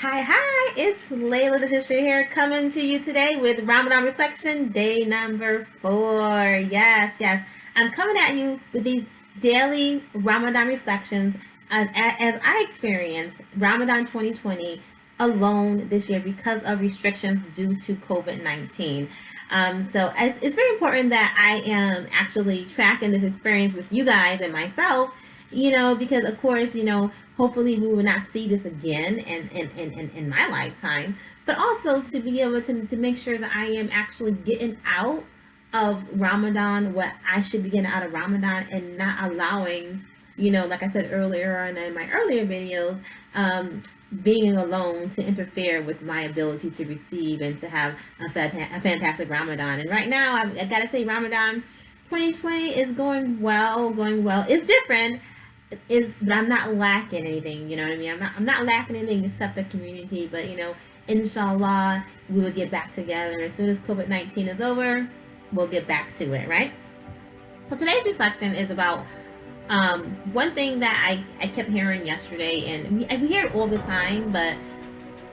Hi, it's Layla the Sister here coming to you today with Ramadan Reflection, day number 4. Yes. I'm coming at you with these daily Ramadan reflections as I experienced Ramadan 2020 alone this year because of restrictions due to COVID-19. It's very important that I am actually tracking this experience with you guys and myself, because of course, hopefully we will not see this again in my lifetime, but also to be able to make sure that I am actually getting out of Ramadan what I should be getting out of Ramadan and not allowing, like I said earlier and in my earlier videos, being alone to interfere with my ability to receive and to have a fantastic Ramadan. And right now, I gotta say, Ramadan 2020 is going well. It's different, but I'm not lacking anything. You know what I mean? I'm not lacking anything except the community. But inshallah, we will get back together as soon as COVID-19 is over. We'll get back to it, right? So today's reflection is about one thing that I kept hearing yesterday, and we hear it all the time, but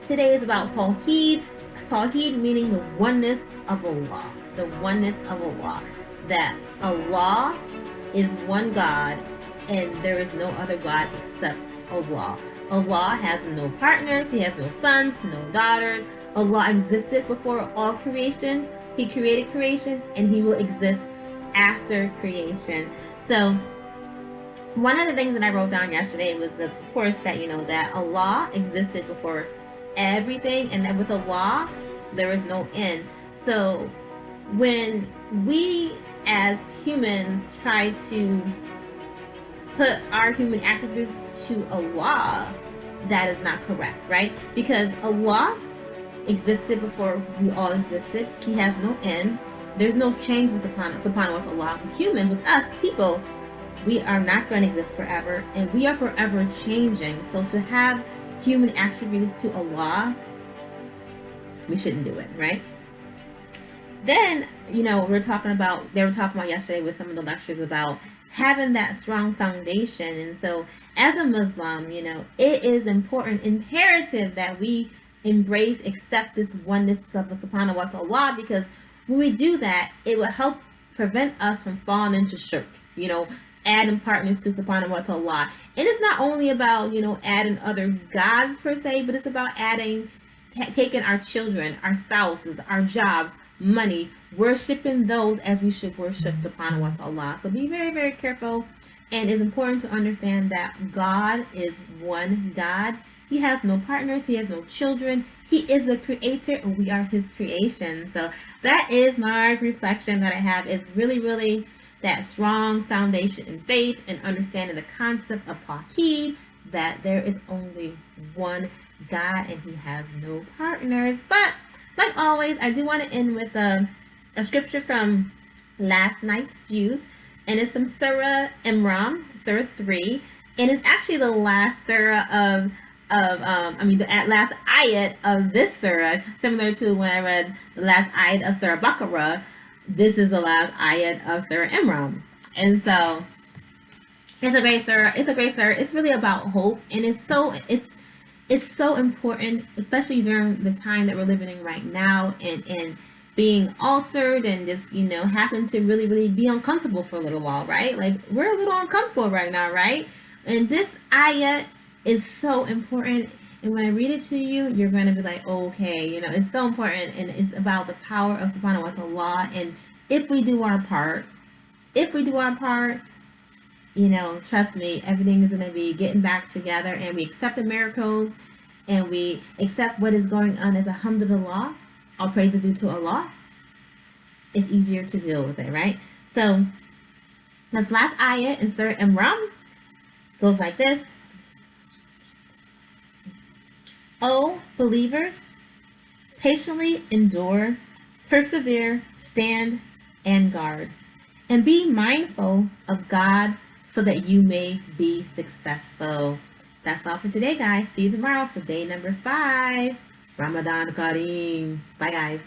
today is about Tawheed. Tawheed meaning the oneness of Allah. The oneness of Allah. That Allah is one God and there is no other God except Allah. Allah has no partners, He has no sons, no daughters. Allah existed before all creation. He created creation and He will exist after creation. So one of the things that I wrote down yesterday was, of course, that that Allah existed before everything, and that with Allah there is no end. So when we as humans try to put our human attributes to Allah, that is not correct, right? Because Allah existed before we all existed. He has no end. There's no change with subhanahu wa ta'ala. With humans, with us, people, we are not going to exist forever, and we are forever changing. So to have human attributes to Allah, we shouldn't do it, right? Then, they were talking about yesterday with some of the lectures about having that strong foundation. And so as a Muslim, it is important, imperative that we accept this oneness of the subhanahu wa ta'ala, because when we do that, it will help prevent us from falling into shirk, adding partners to subhanahu wa ta'ala. And it's not only about, adding other gods per se, but it's about taking our children, our spouses, our jobs, money, worshiping those as we should worship subhanahu wa ta'ala. So be very, very careful. And it's important to understand that God is one God. He has no partners. He has no children. He is the creator and we are His creation. So that is my reflection that I have. It's really, really that strong foundation in faith and understanding the concept of Tawheed, that there is only one God and He has no partners. But like always, I do want to end with a scripture from last night's juice, and it's from Surah Imran, Surah 3, and it's actually the last surah the last ayat of this surah, similar to when I read the last ayat of Surah Baqarah. This is the last ayat of Surah Imran, and so it's a great surah. It's really about hope, and it's so important, especially during the time that we're living in right now, and being altered and just, having to really, really be uncomfortable for a little while, right? Like, we're a little uncomfortable right now, right? And this ayah is so important. And when I read it to you, you're going to be like, okay, it's so important. And it's about the power of subhanahu wa ta'ala. And if we do our part, trust me, everything is going to be getting back together, and we accept the miracles and we accept what is going on as alhamdulillah, all praise is due to Allah. It's easier to deal with it, right? So this last ayah in Surah Imran goes like this. O believers, patiently endure, persevere, stand, and guard, and be mindful of God so that you may be successful. That's all for today, guys. See you tomorrow for day number 5. Ramadan Kareem. Bye, guys.